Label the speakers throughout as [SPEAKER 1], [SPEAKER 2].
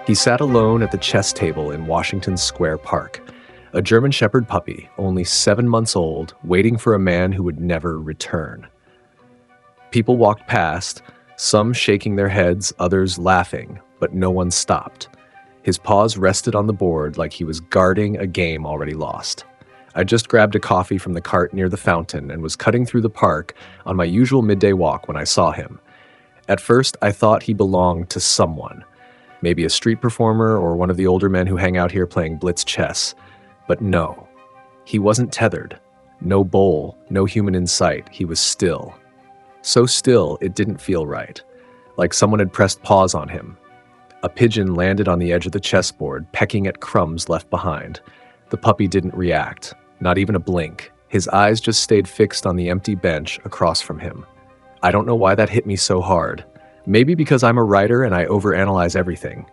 [SPEAKER 1] He sat alone at the chess table in Washington Square Park, a German Shepherd puppy, only 7 months old, waiting for a man who would never return. People walked past, some shaking their heads, others laughing, but no one stopped. His paws rested on the board like he was guarding a game already lost. I just grabbed a coffee from the cart near the fountain and was cutting through the park on my usual midday walk when I saw him. At first, I thought he belonged to someone, maybe a street performer or one of the older men who hang out here playing blitz chess. But no, he wasn't tethered. No bowl, no human in sight. He was still. So still, it didn't feel right, like someone had pressed pause on him. A pigeon landed on the edge of the chessboard, pecking at crumbs left behind. The puppy didn't react, not even a blink. His eyes just stayed fixed on the empty bench across from him. I don't know why that hit me so hard. Maybe because I'm a writer and I overanalyze everything.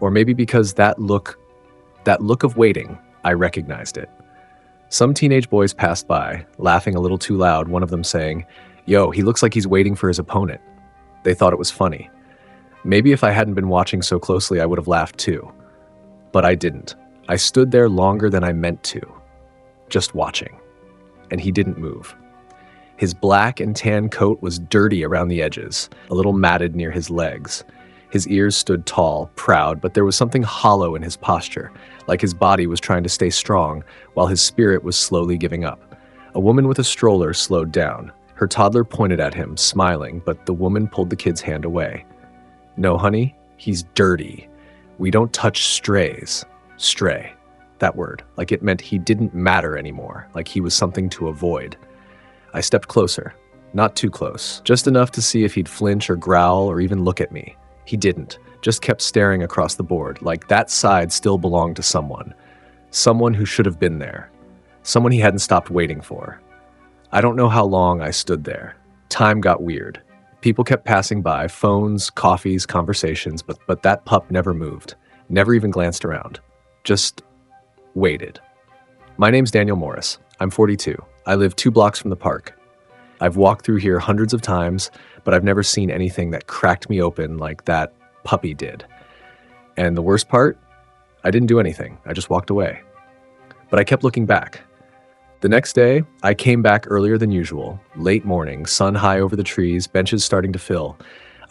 [SPEAKER 1] Or maybe because that look of waiting, I recognized it. Some teenage boys passed by, laughing a little too loud, one of them saying, "Yo, he looks like he's waiting for his opponent." They thought it was funny. Maybe if I hadn't been watching so closely, I would have laughed too. But I didn't. I stood there longer than I meant to, just watching. And he didn't move. His black and tan coat was dirty around the edges, a little matted near his legs. His ears stood tall, proud, but there was something hollow in his posture, like his body was trying to stay strong while his spirit was slowly giving up. A woman with a stroller slowed down. Her toddler pointed at him, smiling, but the woman pulled the kid's hand away. "No, honey, he's dirty. We don't touch strays." Stray, that word, like it meant he didn't matter anymore, like he was something to avoid. I stepped closer, not too close, just enough to see if he'd flinch or growl or even look at me. He didn't, just kept staring across the board, like that side still belonged to someone. Someone who should have been there. Someone he hadn't stopped waiting for. I don't know how long I stood there. Time got weird. People kept passing by, phones, coffees, conversations, but that pup never moved, never even glanced around. Just waited. My name's Daniel Morris. I'm 42. I live 2 blocks from the park. I've walked through here hundreds of times, but I've never seen anything that cracked me open like that puppy did. And the worst part? I didn't do anything. I just walked away. But I kept looking back. The next day, I came back earlier than usual. Late morning, sun high over the trees, benches starting to fill.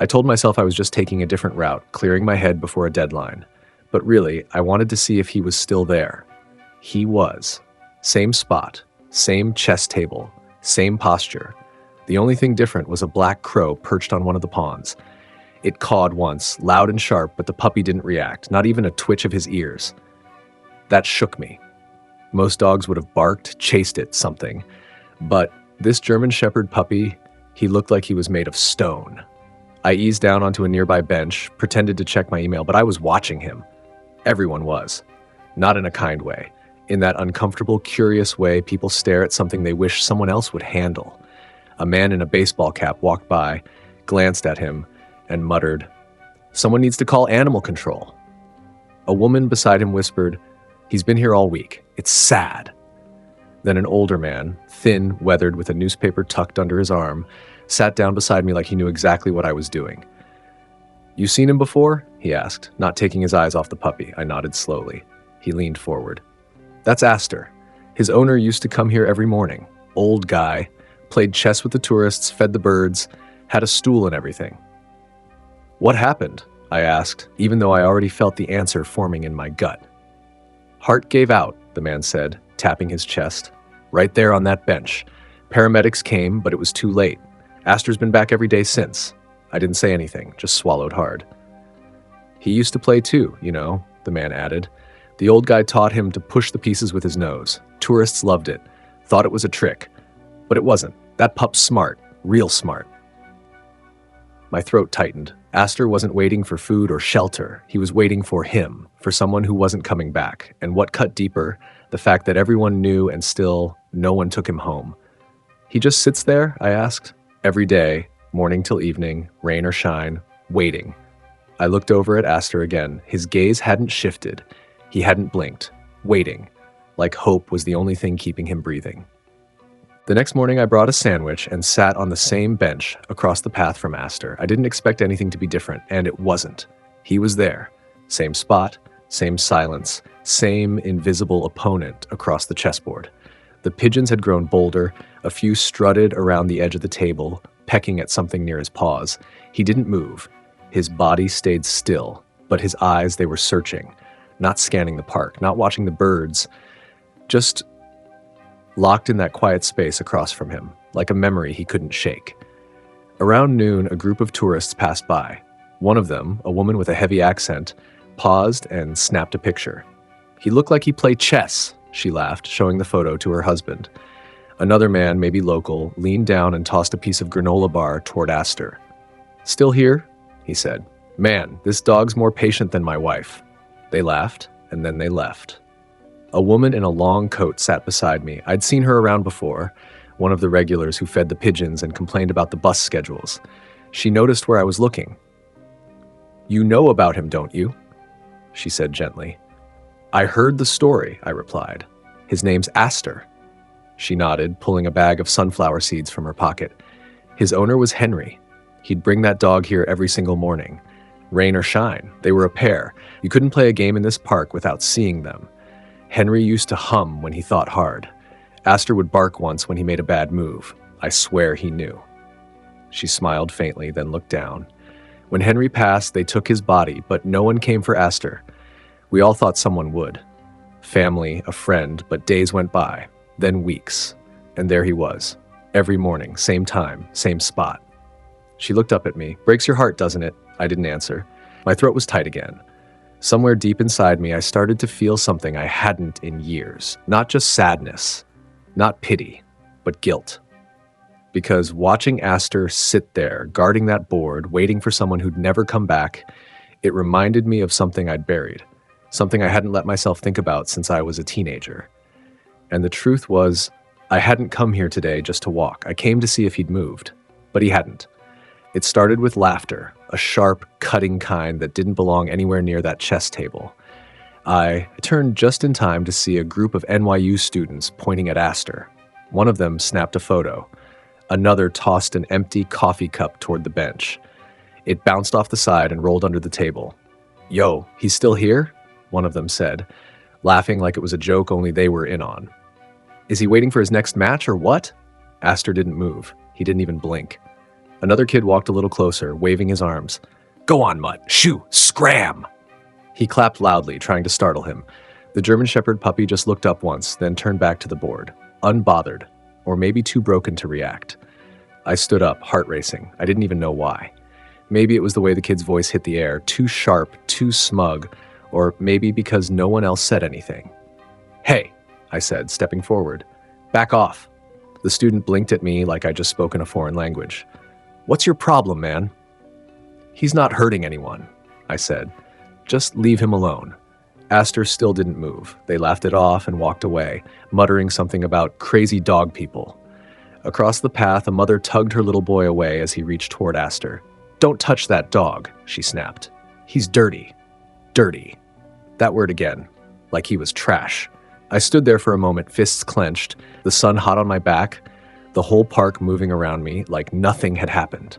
[SPEAKER 1] I told myself I was just taking a different route, clearing my head before a deadline. But really, I wanted to see if he was still there. He was. Same spot, same chess table, same posture. The only thing different was a black crow perched on one of the pawns. It cawed once, loud and sharp, but the puppy didn't react, not even a twitch of his ears. That shook me. Most dogs would have barked, chased it, something. But this German Shepherd puppy, he looked like he was made of stone. I eased down onto a nearby bench, pretended to check my email, but I was watching him. Everyone was. Not in a kind way. In that uncomfortable, curious way people stare at something they wish someone else would handle. A man in a baseball cap walked by, glanced at him, and muttered, "Someone needs to call animal control." A woman beside him whispered, "He's been here all week. It's sad." Then an older man, thin, weathered, with a newspaper tucked under his arm, sat down beside me like he knew exactly what I was doing. "You seen him before?" he asked, not taking his eyes off the puppy. I nodded slowly. He leaned forward. "That's Aster. His owner used to come here every morning. Old guy. Played chess with the tourists, fed the birds, had a stool and everything." "What happened?" I asked, even though I already felt the answer forming in my gut. "Heart gave out," the man said, tapping his chest. "Right there on that bench. Paramedics came, but it was too late. Aster's been back every day since." I didn't say anything, just swallowed hard. "He used to play too, you know," the man added. "The old guy taught him to push the pieces with his nose. Tourists loved it, thought it was a trick. But it wasn't. That pup's smart, real smart." My throat tightened. Aster wasn't waiting for food or shelter. He was waiting for him, for someone who wasn't coming back. And what cut deeper, the fact that everyone knew and still no one took him home. "He just sits there?" I asked. "Every day, morning till evening, rain or shine, waiting." I looked over at Aster again. His gaze hadn't shifted. He hadn't blinked. Waiting. Like hope was the only thing keeping him breathing. The next morning, I brought a sandwich and sat on the same bench across the path from Aster. I didn't expect anything to be different, and it wasn't. He was there, Same spot, same silence, same invisible opponent across the chessboard. The pigeons had grown bolder, a few strutted around the edge of the table, pecking at something near his paws. He didn't move. His body stayed still, but his eyes, they were searching, not scanning the park, not watching the birds, just locked in that quiet space across from him, like a memory he couldn't shake. Around noon, a group of tourists passed by. One of them, a woman with a heavy accent, paused and snapped a picture. "He looked like he played chess," she laughed, showing the photo to her husband. Another man, maybe local, leaned down and tossed a piece of granola bar toward Aster. "Still here?" he said. "Man, this dog's more patient than my wife." They laughed, and then they left. A woman in a long coat sat beside me. I'd seen her around before, one of the regulars who fed the pigeons and complained about the bus schedules. She noticed where I was looking. "You know about him, don't you?" she said gently. "I heard the story," I replied. "His name's Aster." She nodded, pulling a bag of sunflower seeds from her pocket. "His owner was Henry. He'd bring that dog here every single morning. Rain or shine, they were a pair. You couldn't play a game in this park without seeing them. Henry used to hum when he thought hard. Aster would bark once when he made a bad move. I swear he knew." She smiled faintly, then looked down. "When Henry passed, they took his body, but no one came for Aster. We all thought someone would. Family, a friend, but days went by, then weeks. And there he was, every morning, same time, same spot." She looked up at me. "Breaks your heart, doesn't it?" I didn't answer. My throat was tight again. Somewhere deep inside me, I started to feel something I hadn't in years. Not just sadness, not pity, but guilt. Because watching Aster sit there, guarding that board, waiting for someone who'd never come back, it reminded me of something I'd buried, something I hadn't let myself think about since I was a teenager. And the truth was, I hadn't come here today just to walk. I came to see if he'd moved, but he hadn't. It started with laughter, a sharp, cutting kind that didn't belong anywhere near that chess table. I turned just in time to see a group of NYU students pointing at Aster. One of them snapped a photo. Another tossed an empty coffee cup toward the bench. It bounced off the side and rolled under the table. "Yo, he's still here?" one of them said, laughing like it was a joke only they were in on. "Is he waiting for his next match or what?" Aster didn't move. He didn't even blink. Another kid walked a little closer, waving his arms. "Go on, Mutt. Shoo! Scram!" He clapped loudly, trying to startle him. The German Shepherd puppy just looked up once, then turned back to the board, unbothered, or maybe too broken to react. I stood up, heart racing. I didn't even know why. Maybe it was the way the kid's voice hit the air, too sharp, too smug, or maybe because no one else said anything. "Hey," I said, stepping forward. "Back off." The student blinked at me like I'd just spoken a foreign language. "What's your problem, man?" "He's not hurting anyone," I said. "Just leave him alone." Aster still didn't move. They laughed it off and walked away, muttering something about crazy dog people. Across the path, a mother tugged her little boy away as he reached toward Aster. "Don't touch that dog," she snapped. "He's dirty. Dirty." That word again, like he was trash. I stood there for a moment, fists clenched, the sun hot on my back, the whole park moving around me like nothing had happened,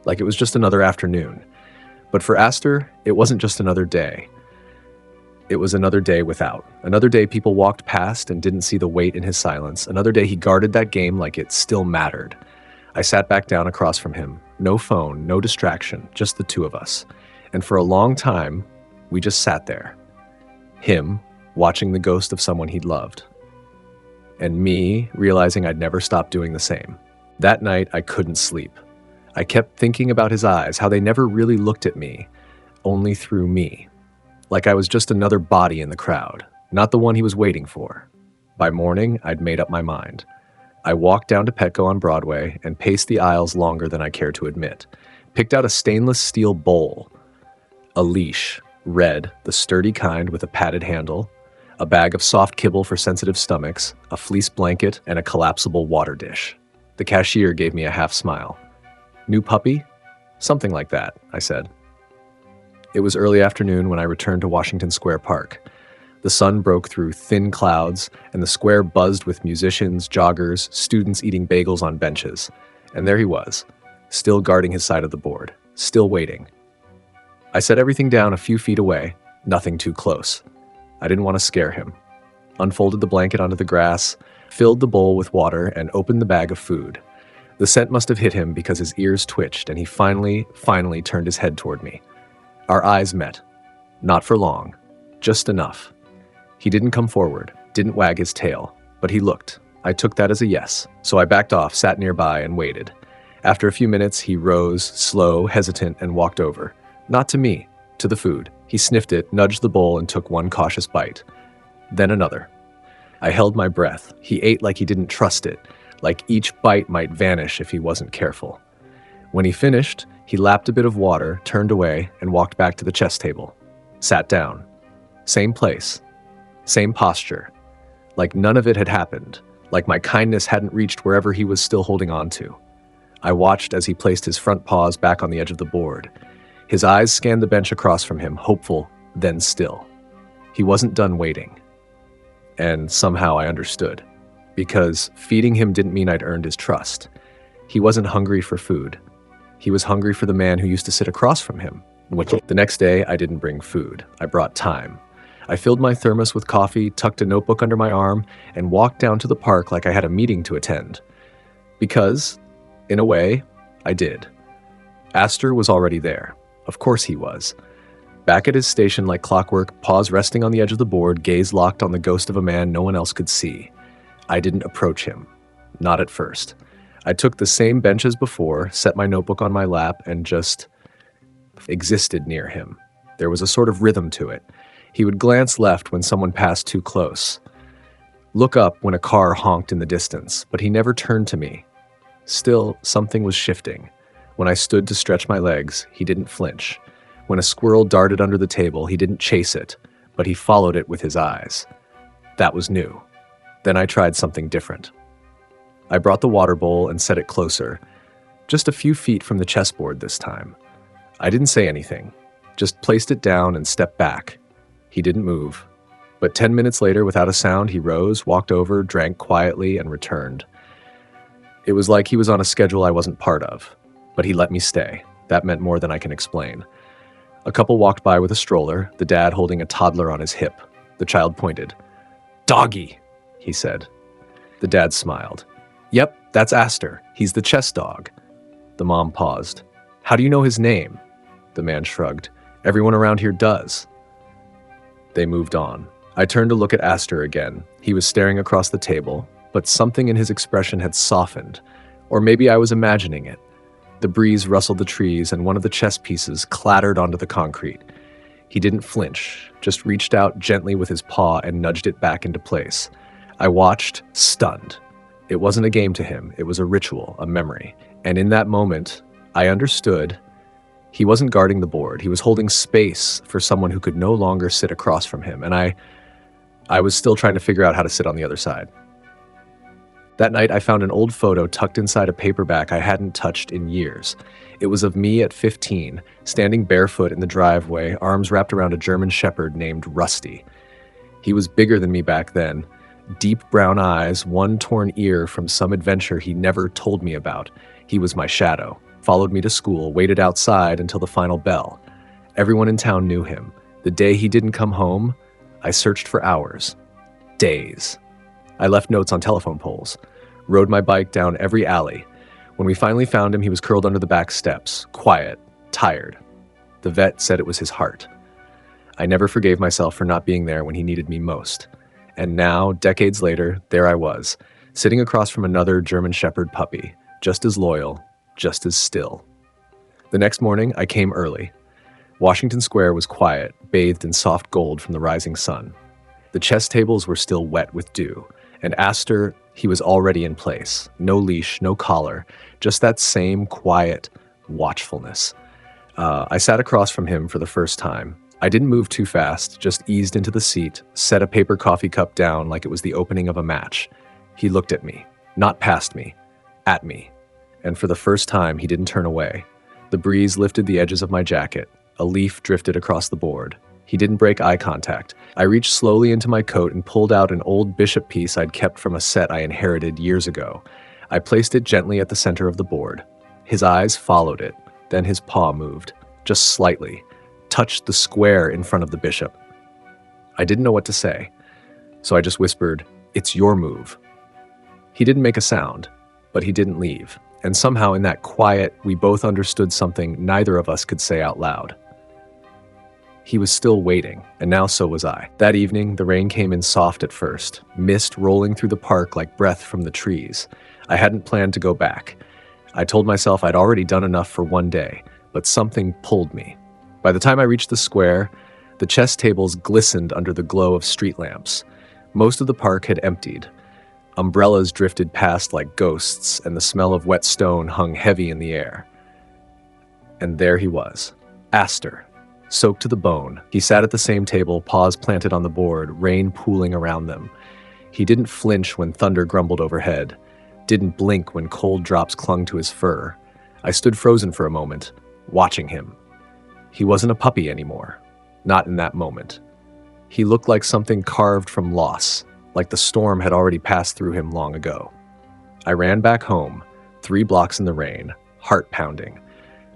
[SPEAKER 1] like it was just another afternoon. But for Aster, it wasn't just another day. It was another day without. Another day people walked past and didn't see the weight in his silence. Another day he guarded that game like it still mattered. I sat back down across from him. No phone, no distraction, just the two of us. And for a long time, we just sat there. Him, watching the ghost of someone he'd loved. And me, realizing I'd never stop doing the same. That night, I couldn't sleep. I kept thinking about his eyes, how they never really looked at me, only through me. Like I was just another body in the crowd, not the one he was waiting for. By morning, I'd made up my mind. I walked down to Petco on Broadway and paced the aisles longer than I cared to admit. Picked out a stainless steel bowl, a leash, red, the sturdy kind with a padded handle, a bag of soft kibble for sensitive stomachs, a fleece blanket, and a collapsible water dish. The cashier gave me a half smile. "New puppy?" "Something like that," I said. It was early afternoon when I returned to Washington Square Park. The sun broke through thin clouds, and the square buzzed with musicians, joggers, students eating bagels on benches. And there he was, still guarding his side of the board, still waiting. I set everything down a few feet away, Nothing too close. I didn't want to scare him. Unfolded the blanket onto the grass, filled the bowl with water, and opened the bag of food. The scent must have hit him because his ears twitched, and he finally turned his head toward me. Our eyes met. Not for long. Just enough. He didn't come forward, didn't wag his tail, but he looked. I took that as a yes, so I backed off, sat nearby, and waited. After a few minutes, he rose, slow, hesitant, and walked over. Not to me, to the food. He sniffed it, nudged the bowl, and took one cautious bite. Then another. I held my breath. He ate like he didn't trust it, like each bite might vanish if he wasn't careful. When he finished, he lapped a bit of water, turned away, and walked back to the chess table. Sat down. Same place. Same posture. Like none of it had happened. Like my kindness hadn't reached wherever he was still holding on to. I watched as he placed his front paws back on the edge of the board. His eyes scanned the bench across from him, hopeful, then still. He wasn't done waiting. And somehow I understood. Because feeding him didn't mean I'd earned his trust. He wasn't hungry for food. He was hungry for the man who used to sit across from him. The next day, I didn't bring food. I brought time. I filled my thermos with coffee, tucked a notebook under my arm, and walked down to the park like I had a meeting to attend. Because, in a way, I did. Aster was already there. Of course he was. Back at his station like clockwork, paws resting on the edge of the board, gaze locked on the ghost of a man no one else could see. I didn't approach him. Not at first. I took the same bench as before, set my notebook on my lap, and just existed near him. There was a sort of rhythm to it. He would glance left when someone passed too close. Look up when a car honked in the distance, but he never turned to me. Still, something was shifting. When I stood to stretch my legs, he didn't flinch. When a squirrel darted under the table, he didn't chase it, but he followed it with his eyes. That was new. Then I tried something different. I brought the water bowl and set it closer, just a few feet from the chessboard this time. I didn't say anything, just placed it down and stepped back. He didn't move. But 10 minutes later, without a sound, he rose, walked over, drank quietly, and returned. It was like he was on a schedule I wasn't part of, but he let me stay. That meant more than I can explain. A couple walked by with a stroller, the dad holding a toddler on his hip. The child pointed. "Doggy," he said. The dad smiled. "Yep, that's Aster. He's the chess dog." The mom paused. "How do you know his name?" The man shrugged. "Everyone around here does." They moved on. I turned to look at Aster again. He was staring across the table, but something in his expression had softened. Or maybe I was imagining it. The breeze rustled the trees, and one of the chess pieces clattered onto the concrete. He didn't flinch, just reached out gently with his paw and nudged it back into place. I watched, stunned. It wasn't a game to him. It was a ritual, a memory. And in that moment, I understood he wasn't guarding the board. He was holding space for someone who could no longer sit across from him. And I was still trying to figure out how to sit on the other side. That night, I found an old photo tucked inside a paperback I hadn't touched in years. It was of me at 15, standing barefoot in the driveway, arms wrapped around a German shepherd named Rusty. He was bigger than me back then. Deep brown eyes, one torn ear from some adventure he never told me about. He was my shadow, followed me to school, waited outside until the final bell. Everyone in town knew him. The day he didn't come home, I searched for hours. Days. I left notes on telephone poles, rode my bike down every alley. When we finally found him, he was curled under the back steps, quiet, tired. The vet said it was his heart. I never forgave myself for not being there when he needed me most. And now, decades later, there I was, sitting across from another German shepherd puppy, just as loyal, just as still. The next morning, I came early. Washington Square was quiet, bathed in soft gold from the rising sun. The chess tables were still wet with dew, and Aster, he was already in place. No leash, no collar, just that same quiet watchfulness. I sat across from him for the first time. I didn't move too fast, just eased into the seat, set a paper coffee cup down like it was the opening of a match. He looked at me, not past me, at me. And for the first time, he didn't turn away. The breeze lifted the edges of my jacket. A leaf drifted across the board. He didn't break eye contact. I reached slowly into my coat and pulled out an old bishop piece I'd kept from a set I inherited years ago. I placed it gently at the center of the board. His eyes followed it. Then his paw moved, just slightly, touched the square in front of the bishop. I didn't know what to say, so I just whispered, "It's your move." He didn't make a sound, but he didn't leave, and somehow in that quiet, we both understood something neither of us could say out loud. He was still waiting, and now so was I. That evening, the rain came in soft at first, mist rolling through the park like breath from the trees. I hadn't planned to go back. I told myself I'd already done enough for one day, but something pulled me. By the time I reached the square, the chess tables glistened under the glow of street lamps. Most of the park had emptied. Umbrellas drifted past like ghosts, and the smell of wet stone hung heavy in the air. And there he was, Aster, soaked to the bone. He sat at the same table, paws planted on the board, rain pooling around them. He didn't flinch when thunder grumbled overhead, didn't blink when cold drops clung to his fur. I stood frozen for a moment, watching him. He wasn't a puppy anymore, not in that moment. He looked like something carved from loss, like the storm had already passed through him long ago. I ran back home, 3 blocks in the rain, heart pounding,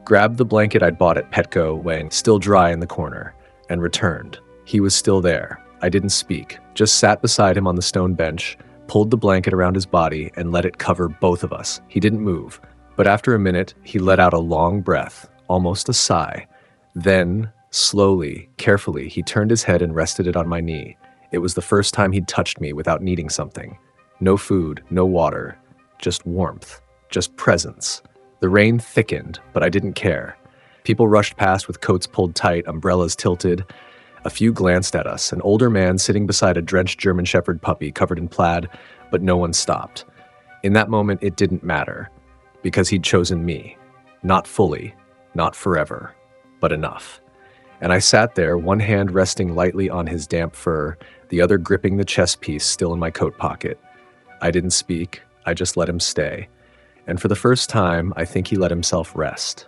[SPEAKER 1] grabbed the blanket I'd bought at Petco weighing still dry in the corner, and returned. He was still there. I didn't speak, just sat beside him on the stone bench, pulled the blanket around his body, and let it cover both of us. He didn't move, but after a minute, he let out a long breath, almost a sigh. Then, slowly, carefully, he turned his head and rested it on my knee. It was the first time he'd touched me without needing something. No food, no water, just warmth, just presence. The rain thickened, but I didn't care. People rushed past with coats pulled tight, umbrellas tilted. A few glanced at us, an older man sitting beside a drenched German Shepherd puppy covered in plaid, but no one stopped. In that moment, it didn't matter, because he'd chosen me. Not fully, not forever, but enough. And I sat there, one hand resting lightly on his damp fur, the other gripping the chess piece still in my coat pocket. I didn't speak, I just let him stay. And for the first time, I think he let himself rest.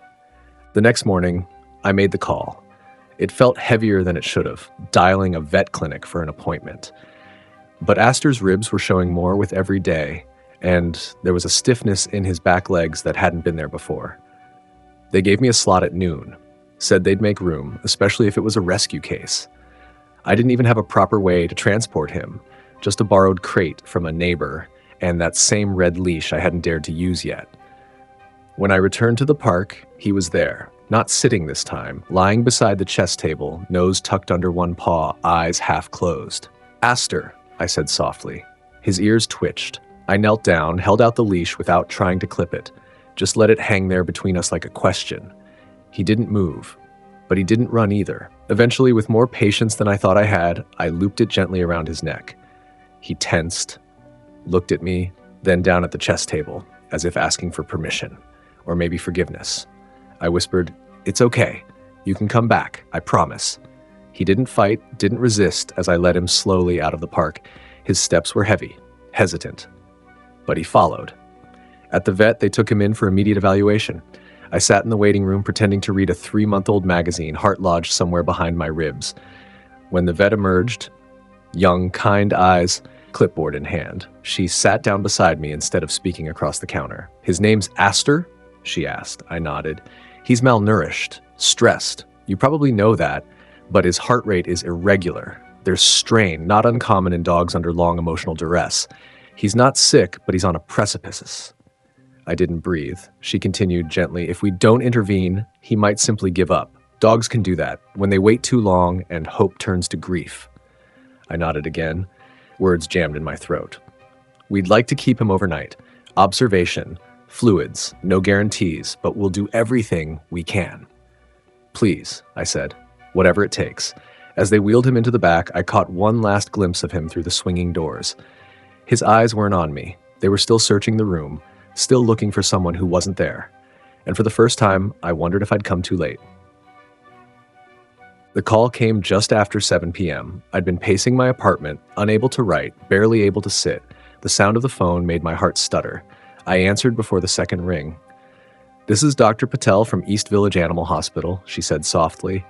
[SPEAKER 1] The next morning, I made the call. It felt heavier than it should have, dialing a vet clinic for an appointment. But Aster's ribs were showing more with every day, and there was a stiffness in his back legs that hadn't been there before. They gave me a slot at noon, said they'd make room, especially if it was a rescue case. I didn't even have a proper way to transport him, just a borrowed crate from a neighbor and that same red leash I hadn't dared to use yet. When I returned to the park, he was there, not sitting this time, lying beside the chess table, nose tucked under one paw, eyes half closed. "Aster," I said softly. His ears twitched. I knelt down, held out the leash without trying to clip it, just let it hang there between us like a question. He didn't move, but he didn't run either. Eventually, with more patience than I thought I had, I looped it gently around his neck. He tensed, looked at me, then down at the chess table, as if asking for permission, or maybe forgiveness. I whispered, "It's okay. You can come back, I promise." He didn't fight, didn't resist as I led him slowly out of the park. His steps were heavy, hesitant, but he followed. At the vet, they took him in for immediate evaluation. I sat in the waiting room pretending to read a 3-month-old magazine, heart lodged somewhere behind my ribs. When the vet emerged, young, kind eyes, clipboard in hand, she sat down beside me instead of speaking across the counter. "His name's Aster?" she asked. I nodded. "He's malnourished, stressed. You probably know that, but his heart rate is irregular. There's strain, not uncommon in dogs under long emotional duress. He's not sick, but he's on a precipice." I didn't breathe. She continued gently, "If we don't intervene, he might simply give up. Dogs can do that, when they wait too long and hope turns to grief." I nodded again, words jammed in my throat. "We'd like to keep him overnight. Observation, fluids, no guarantees, but we'll do everything we can." "Please," I said, "whatever it takes." As they wheeled him into the back, I caught one last glimpse of him through the swinging doors. His eyes weren't on me. They were still searching the room, still looking for someone who wasn't there. And for the first time, I wondered if I'd come too late. The call came just after 7 p.m. I'd been pacing my apartment, unable to write, barely able to sit. The sound of the phone made my heart stutter. I answered before the second ring. "This is Dr. Patel from East Village Animal Hospital," she said softly.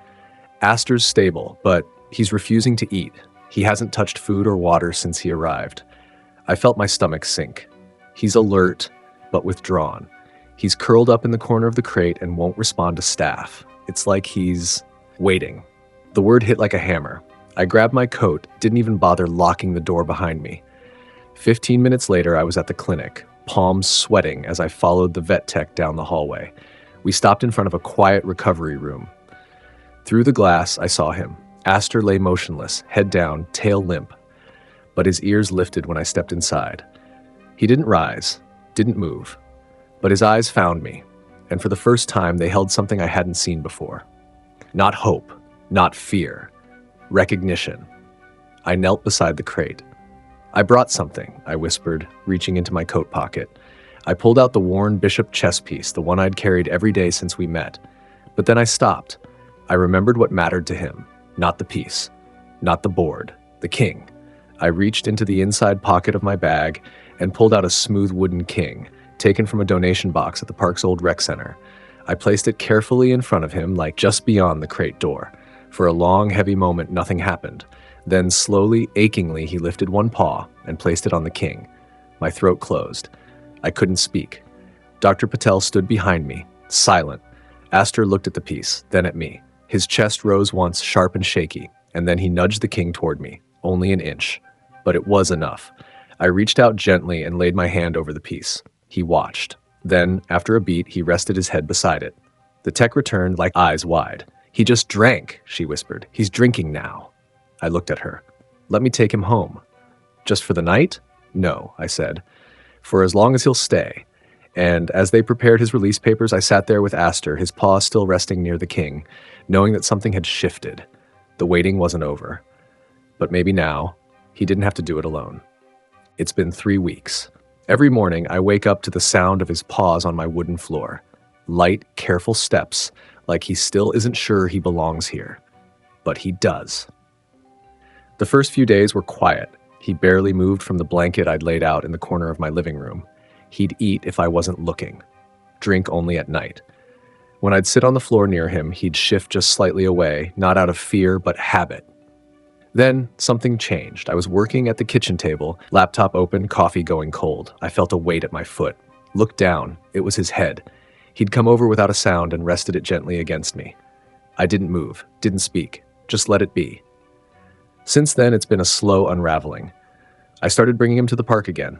[SPEAKER 1] "Aster's stable, but he's refusing to eat. He hasn't touched food or water since he arrived." I felt my stomach sink. He's alert, but withdrawn. He's curled up in the corner of the crate and won't respond to staff. It's like he's Waiting. The word hit like a hammer. I grabbed my coat, didn't even bother locking the door behind me. 15 minutes later, I was at the clinic, palms sweating as I followed the vet tech down the hallway. We stopped in front of a quiet recovery room. Through the glass, I saw him. Aster lay motionless, head down, tail limp, but his ears lifted when I stepped inside. He didn't rise, didn't move, but his eyes found me, and for the first time, they held something I hadn't seen before. Not hope, not fear, recognition. I knelt beside the crate. "I brought something," I whispered, reaching into my coat pocket. I pulled out the worn bishop chess piece, the one I'd carried every day since we met. But then I stopped. I remembered what mattered to him, not the piece, not the board, the king. I reached into the inside pocket of my bag and pulled out a smooth wooden king, taken from a donation box at the park's old rec center. I placed it carefully in front of him, like just beyond the crate door. For a long, heavy moment, nothing happened. Then slowly, achingly, he lifted one paw and placed it on the king. My throat closed. I couldn't speak. Dr. Patel stood behind me, silent. Aster looked at the piece, then at me. His chest rose once, sharp and shaky, and then he nudged the king toward me, only an inch. But it was enough. I reached out gently and laid my hand over the piece. He watched. Then, after a beat, he rested his head beside it. The tech returned, like eyes wide. "He just drank," she whispered. "He's drinking now." I looked at her. "Let me take him home." "Just for the night?" "No," I said. "For as long as he'll stay." And as they prepared his release papers, I sat there with Aster, his paw still resting near the king, knowing that something had shifted. The waiting wasn't over. But maybe now, he didn't have to do it alone. It's been 3 weeks. Every morning, I wake up to the sound of his paws on my wooden floor. Light, careful steps, like he still isn't sure he belongs here. But he does. The first few days were quiet. He barely moved from the blanket I'd laid out in the corner of my living room. He'd eat if I wasn't looking. Drink only at night. When I'd sit on the floor near him, he'd shift just slightly away, not out of fear, but habit. Then something changed. I was working at the kitchen table, laptop open, coffee going cold. I felt a weight at my foot. Looked down. It was his head. He'd come over without a sound and rested it gently against me. I didn't move, didn't speak, just let it be. Since then, it's been a slow unraveling. I started bringing him to the park again.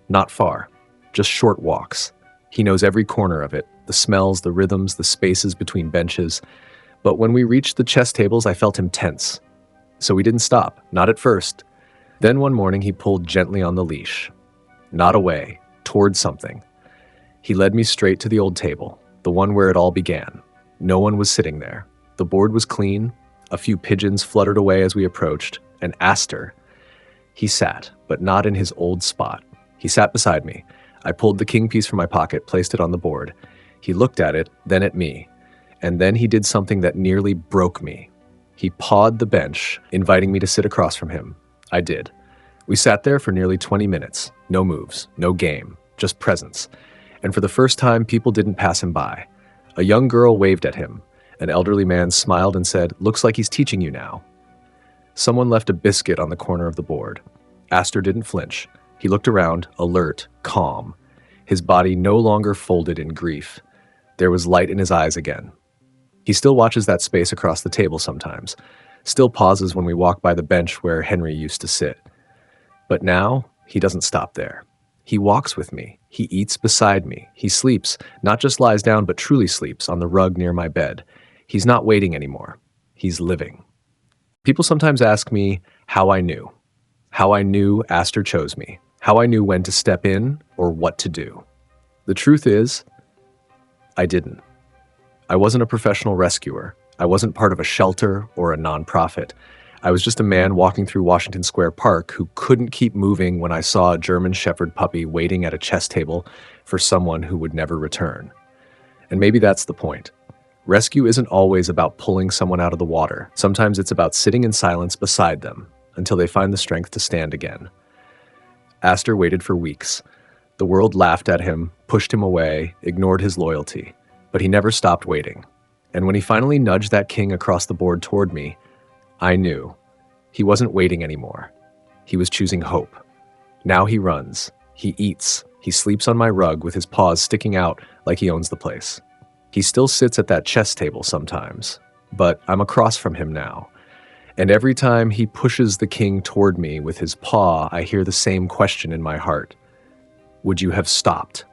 [SPEAKER 1] Not far, just short walks. He knows every corner of it, the smells, the rhythms, the spaces between benches. But when we reached the chess tables, I felt him tense. So we didn't stop, not at first. Then one morning, he pulled gently on the leash. Not away, toward something. He led me straight to the old table, the one where it all began. No one was sitting there. The board was clean. A few pigeons fluttered away as we approached, and Aster. He sat, but not in his old spot. He sat beside me. I pulled the king piece from my pocket, placed it on the board. He looked at it, then at me, and then he did something that nearly broke me. He pawed the bench, inviting me to sit across from him. I did. We sat there for nearly 20 minutes. No moves, no game, just presence. And for the first time, people didn't pass him by. A young girl waved at him. An elderly man smiled and said, "Looks like he's teaching you now." Someone left a biscuit on the corner of the board. Aster didn't flinch. He looked around, alert, calm. His body no longer folded in grief. There was light in his eyes again. He still watches that space across the table sometimes. Still pauses when we walk by the bench where Henry used to sit. But now, he doesn't stop there. He walks with me. He eats beside me. He sleeps, not just lies down, but truly sleeps on the rug near my bed. He's not waiting anymore. He's living. People sometimes ask me how I knew. How I knew Aster chose me. How I knew when to step in or what to do. The truth is, I didn't. I wasn't a professional rescuer. I wasn't part of a shelter or a nonprofit. I was just a man walking through Washington Square Park who couldn't keep moving when I saw a German Shepherd puppy waiting at a chess table for someone who would never return. And maybe that's the point. Rescue isn't always about pulling someone out of the water. Sometimes it's about sitting in silence beside them until they find the strength to stand again. Aster waited for weeks. The world laughed at him, pushed him away, ignored his loyalty. But he never stopped waiting. And when he finally nudged that king across the board toward me, I knew. He wasn't waiting anymore. He was choosing hope. Now he runs. He eats. He sleeps on my rug with his paws sticking out like he owns the place. He still sits at that chess table sometimes. but I'm across from him now. And every time he pushes the king toward me with his paw, I hear the same question in my heart. Would you have stopped?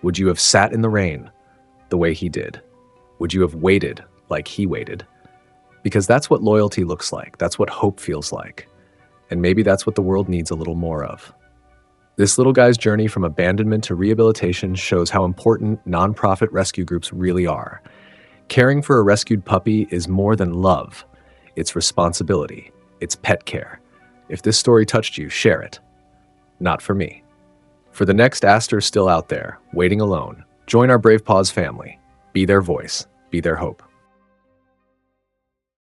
[SPEAKER 1] Would you have sat in the rain the way he did? Would you have waited like he waited? Because that's what loyalty looks like. That's what hope feels like. And maybe that's what the world needs a little more of. This little guy's journey from abandonment to rehabilitation shows how important nonprofit rescue groups really are. Caring for a rescued puppy is more than love. It's responsibility. It's pet care. If this story touched you, share it. Not for me. For the next Aster still out there, waiting alone, join our Brave Paws family. Be their voice. Be their hope.